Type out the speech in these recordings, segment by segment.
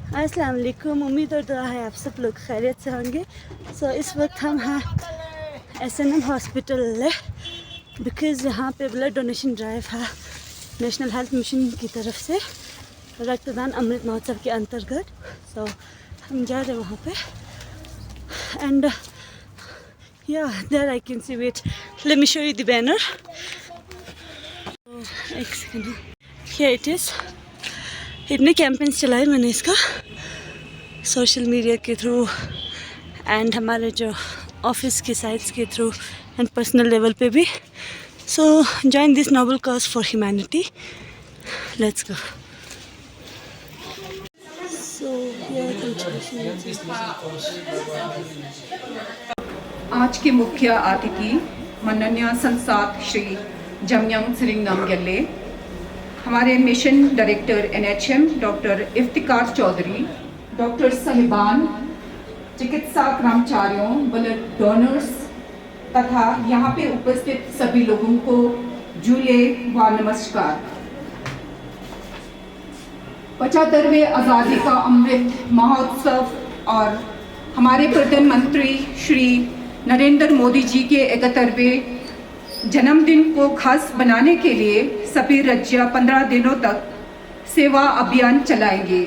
अस्सलाम वालेकुम। उम्मीद और दुआ है आप सब लोग खैरियत से होंगे। इस वक्त हम हैं SNM हॉस्पिटल बिकॉज़ यहाँ पे ब्लड डोनेशन ड्राइव है नेशनल हेल्थ मिशन की तरफ से रक्तदान अमृत महोत्सव के अंतर्गत। हम जा रहे हैं वहाँ पे and there I can see wait let me show you the banner. एक सेकेंड, हियर इट इज़। इतने कैंपेन्स चलाए मैंने इसका सोशल मीडिया के थ्रू एंड हमारे जो ऑफिस की साइट्स के थ्रू एंड पर्सनल लेवल पे भी। Join this noble cause for humanity, let's go. आज के मुख्य अतिथि माननीय संसद श्री जमयंग सिरिंग नामग्याल, हमारे mission director NHM doctor Iftikar Chaudhary, doctor साहिबान, चिकित्सा कर्मचारियों, ब्लड डोनर्स तथा यहाँ पे उपस्थित सभी लोगों को जूले व नमस्कार। 75वें आज़ादी का अमृत महोत्सव और हमारे प्रधानमंत्री श्री नरेंद्र मोदी जी के 71वें जन्मदिन को खास बनाने के लिए सभी राज्य 15 दिनों तक सेवा अभियान चलाएंगे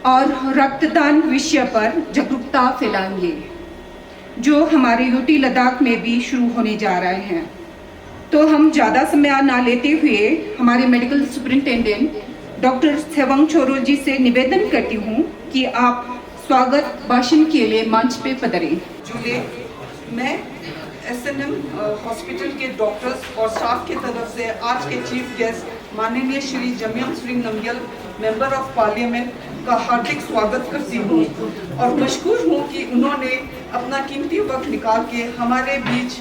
और रक्तदान विषय पर जागरूकता फैलाएंगे, जो हमारे यूटी लद्दाख में भी शुरू होने जा रहे हैं। तो हम ज़्यादा समय ना लेते हुए हमारे मेडिकल सुपरिटेंडेंट डॉक्टर सेवंग छोरो जी से निवेदन करती हूँ कि आप स्वागत भाषण के लिए मंच पे पधारें। जुले, मैं SNM हॉस्पिटल के डॉक्टर्स और स्टाफ की तरफ से आज के चीफ गेस्ट माननीय Shri जमयंग Tsering Namgyal member of parliament का हार्दिक स्वागत करती हूँ और मशकूर हूँ कि उन्होंने अपना कीमती वक्त निकाल के हमारे बीच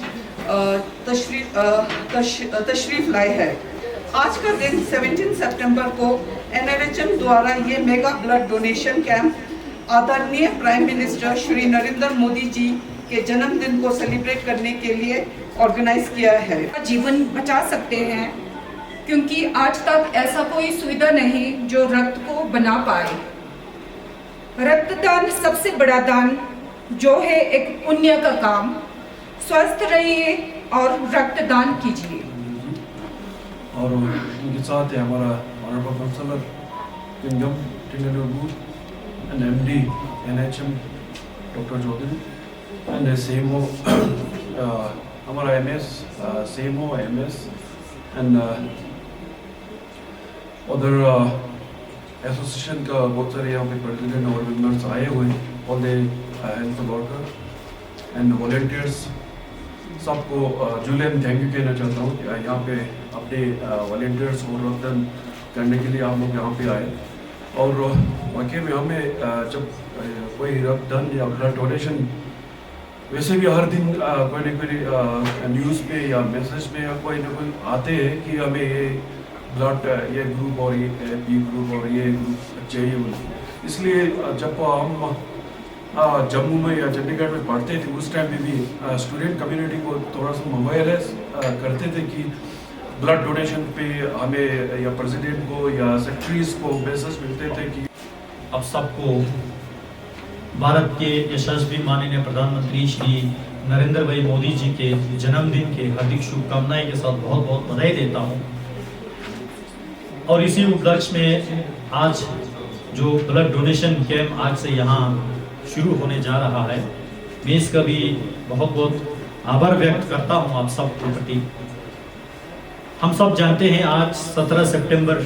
तशरीफ लाए हैं। आज का दिन 17 सितंबर को NRHM द्वारा ये मेगा ब्लड डोनेशन कैंप आदरणीय प्राइम मिनिस्टर श्री नरेंद्र मोदी जी के जन्मदिन को सेलिब्रेट करने के लिए ऑर्गेनाइज किया है। जीवन बचा सकते हैं, क्योंकि आज तक ऐसा कोई सुविधा नहीं जो रक्त को बना पाए। रक्तदान सबसे बड़ा दान जो है एक पुण्य का काम। स्वस्थ रहिए और रक्तदान कीजिए। और उनके साथ है हमारा honourable councillor Kingam Tinglur and MD NHM doctor Chaudhary and CMO हमारा MS CMO MS and other association का बहुत सारे यहाँ पे प्रेसिडेंट और मेंबर्स आए हुए, all the health worker and volunteers, सबको जूले में थैंक यू कहना चाहता हूँ कि यहाँ पे अपने वॉलंटियर्स और रक्तदान करने के लिए आप लोग यहाँ पे आए। और वाकई में हमें जब कोई रक्तदान या ब्लड डोनेशन, वैसे भी हर दिन कोई न कोई न्यूज़ पे या मैसेज में या कोई ना कोई आते हैं कि हमें ये ब्लड ये ग्रुप और ये B ग्रुप और ये ग्रुप चाहिए। इसलिए जब हम जम्मू में या चंडीगढ़ में पढ़ते थे उस टाइम में भी स्टूडेंट कम्युनिटी को थोड़ा सा मोबाइलाइज करते थे कि ब्लड डोनेशन पे हमें या प्रेसिडेंट को या सेक्रेटरीज को मैसेज मिलते थे कि अब सबको भारत के यशस्वी माननीय प्रधानमंत्री श्री नरेंद्र भाई मोदी जी के जन्मदिन के हार्दिक शुभकामनाएं के साथ बहुत बहुत बधाई देता हूं। और इसी उपलक्ष्य में आज जो ब्लड डोनेशन कैंप आज से यहाँ शुरू होने जा रहा है, मैं इसका भी बहुत बहुत आभार व्यक्त करता हूँ आप सब के प्रति। हम सब जानते हैं आज 17 सितंबर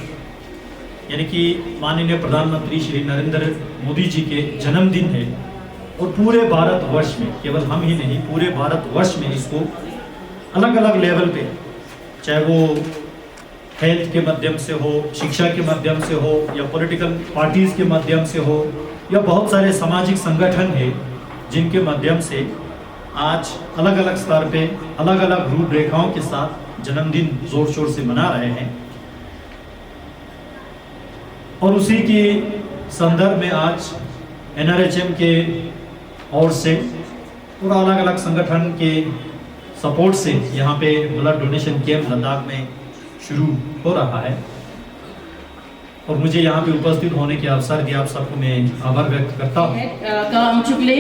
यानी कि माननीय प्रधानमंत्री श्री नरेंद्र मोदी जी के जन्मदिन है और पूरे भारतवर्ष में, केवल हम ही नहीं पूरे भारतवर्ष में इसको अलग अलग लेवल पे, चाहे वो हेल्थ के माध्यम से हो, शिक्षा के माध्यम से हो या पॉलिटिकल पार्टीज के माध्यम से हो या बहुत सारे सामाजिक संगठन है जिनके माध्यम से आज अलग अलग स्तर पे अलग अलग रूपरेखाओं के साथ जन्मदिन जोर शोर से मना रहे हैं। और उसी की संदर्भ में आज NRHM के ओर से और अलग अलग संगठन के सपोर्ट से यहाँ पे ब्लड डोनेशन कैंप लद्दाख में शुरू हो रहा है। और मुझे यहाँ पे उपस्थित होने के अवसर दिया, आप सबको मैं आभार व्यक्त करता हूँ। काम चुकले,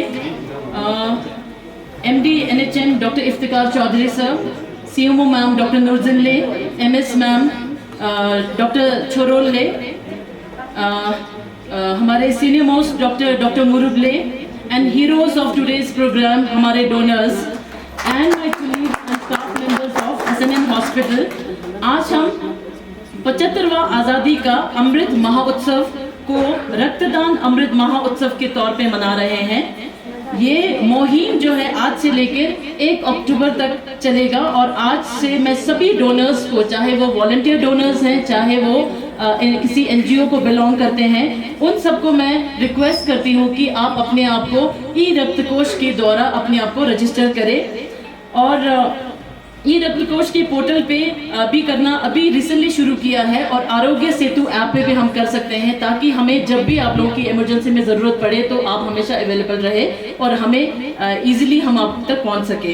MD NHM doctor Iftikar Chaudhary sir, CMO ma'am doctor नूरजनले, MS मैम डॉक्टर छोरोले, हमारे सीनियर मोस्ट डॉक्टर मुरुबले, and heroes of today's programme हमारे donors and my colleagues and staff members of SNM hospital. आज हम 75वां आज़ादी का अमृत महोत्सव को रक्तदान अमृत महोत्सव के तौर पे मना रहे हैं। ये मुहिम जो है आज से लेकर 1 अक्टूबर तक चलेगा और आज से मैं सभी डोनर्स को, चाहे वो वॉलंटियर डोनर्स हैं, चाहे वो किसी NGO को बिलोंग करते हैं, उन सबको मैं रिक्वेस्ट करती हूँ कि आप अपने आप को ई-रक्त कोष के द्वारा अपने आप को रजिस्टर करें। और ई-रक्त कोष के पोर्टल पे भी करना अभी रिसेंटली शुरू किया है और आरोग्य सेतु ऐप पे भी हम कर सकते हैं, ताकि हमें जब भी आप लोगों की इमरजेंसी में ज़रूरत पड़े तो आप हमेशा अवेलेबल रहे और हमें इजीली हम आप तक पहुंच सके।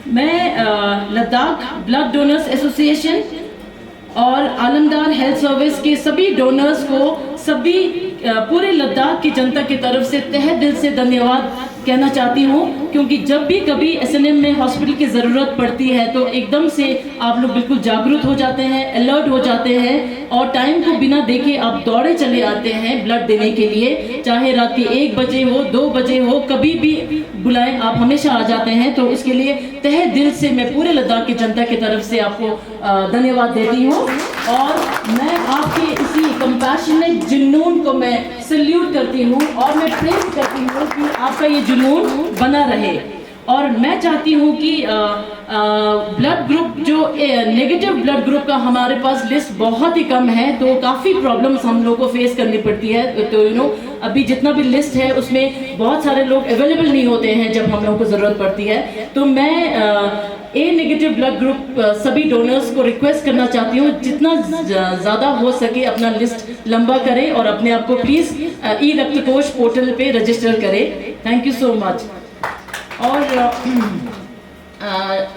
मैं लद्दाख ब्लड डोनर्स एसोसिएशन और आलमदार हेल्थ सर्विस के सभी डोनर्स को, सभी पूरे लद्दाख की जनता की तरफ से तहे दिल से धन्यवाद कहना चाहती हूँ, क्योंकि जब भी कभी SNM में हॉस्पिटल की ज़रूरत पड़ती है तो एकदम से आप लोग बिल्कुल जागरूक हो जाते हैं, अलर्ट हो जाते हैं और टाइम को बिना देखे आप दौड़े चले आते हैं ब्लड देने के लिए। चाहे रात के 1 बजे हो, 2 बजे हो, कभी भी बुलाएं, आप हमेशा आ जाते हैं। तो इसके लिए तहे दिल से मैं पूरे लद्दाख की जनता की तरफ से आपको धन्यवाद देती हूँ और मैं आपके इसी कंपैशनेट जुनून को मैं सल्यूट करती हूँ और मैं प्रेज करती हूँ कि आपका ये जुनून बना रहे। और मैं चाहती हूँ कि ब्लड ग्रुप जो नेगेटिव ब्लड ग्रुप का हमारे पास लिस्ट बहुत ही कम है, तो काफ़ी प्रॉब्लम्स हम लोग को फेस करनी पड़ती है। तो अभी जितना भी लिस्ट है उसमें बहुत सारे लोग अवेलेबल नहीं होते हैं जब हम लोगों को ज़रूरत पड़ती है। तो मैं ए नेगेटिव ब्लड ग्रुप सभी डोनर्स को रिक्वेस्ट करना चाहती हूँ, जितना ज़्यादा हो सके अपना लिस्ट लंबा करें और अपने आप को प्लीज़ ई-रक्त कोष पोर्टल पे रजिस्टर करें। Thank you so much. और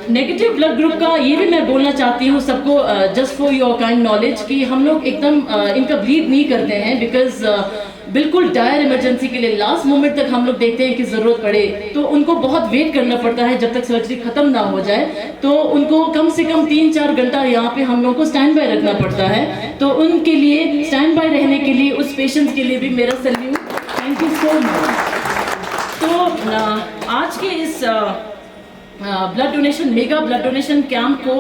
नेगेटिव ब्लड ग्रुप का ये भी मैं बोलना चाहती हूँ सबको, just for your kind knowledge, कि हम लोग एकदम इनका ब्लीड नहीं करते हैं, बिकॉज बिल्कुल डायर इमरजेंसी के लिए लास्ट मोमेंट तक हम लोग देखते हैं कि ज़रूरत पड़े तो उनको बहुत वेट करना पड़ता है जब तक सर्जरी ख़त्म ना हो जाए। तो उनको कम से कम 3-4 घंटा यहाँ पे हम लोग को स्टैंड बाय रखना पड़ता है। तो उनके लिए स्टैंड बाय रहने के लिए उस पेशेंट्स के लिए भी मेरा salute, thank you so much. तो आज के इस blood donation mega blood donation camp को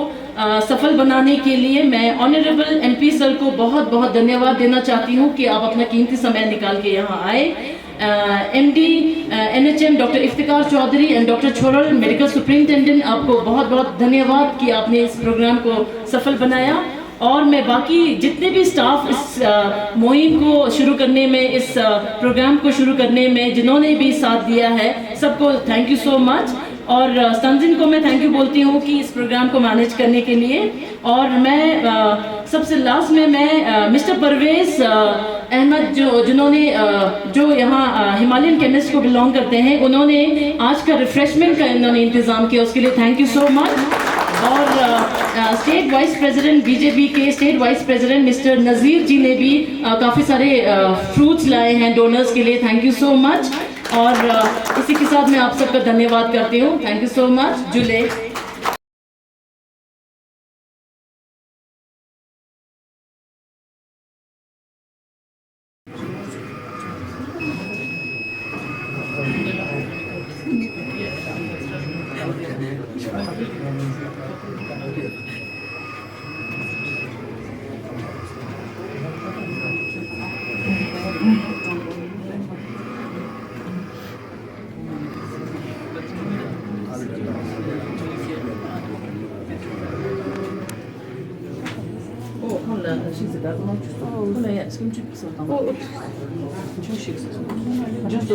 सफल बनाने के लिए मैं ऑनरेबल MP सर को बहुत बहुत धन्यवाद देना चाहती हूँ कि आप अपना कीमती समय निकाल के यहाँ आए। MD NHM doctor Iftikar Chaudhary and doctor छोरल मेडिकल सुपरिटेंडेंट, आपको बहुत बहुत धन्यवाद कि आपने इस प्रोग्राम को सफल बनाया। और मैं बाकी जितने भी स्टाफ इस मुहिम को शुरू करने में, इस प्रोग्राम को शुरू करने में जिन्होंने भी साथ दिया है, सबको थैंक यू सो मच। और संजिन को मैं थैंक यू बोलती हूँ कि इस प्रोग्राम को मैनेज करने के लिए। और मैं सबसे लास्ट में मैं मिस्टर परवेज अहमद जिन्होंने जो यहाँ हिमालयन केमिस्ट को बिलोंग करते हैं, उन्होंने आज का रिफ्रेशमेंट का इन्होंने इंतज़ाम किया, उसके लिए थैंक यू सो मच। और स्टेट वाइस प्रेसिडेंट BJP के स्टेट वाइस प्रेसिडेंट मिस्टर नज़ीर जी ने भी काफ़ी सारे फ्रूट्स लाए हैं डोनर्स के लिए, थैंक यू सो मच। और इसी के साथ मैं आप सबका धन्यवाद करती हूँ, थैंक यू सो मच। जुले Just